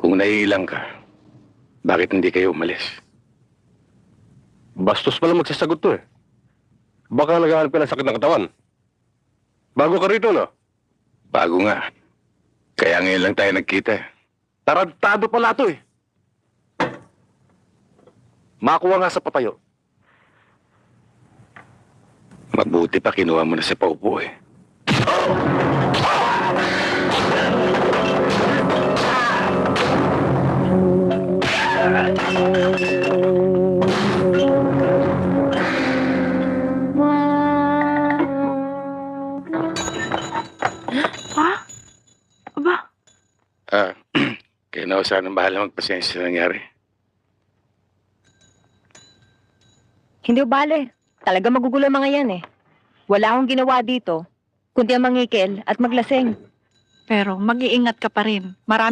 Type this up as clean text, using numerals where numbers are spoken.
Kung naiilang ka, bakit hindi kayo umalis? Bastos pala magsasagot to eh. Baka naghahanap ka ng sakit ng katawan. Bago ka rito, no? Bago nga. Kaya ngayon lang tayo nagkita. Tarantado pala to eh. Makuha nga sa patayo. Mabuti pa kinuha mo na si Paupo eh. Ha? Aba, Kaya na ako sanang bahala magpasensya sa nangyari. Hindi ko bale. Talaga magugulo ang mga yan eh. Wala akong ginawa dito, kundi ang mangikil at maglasing. pero mag-iingat ka pa rin. Marami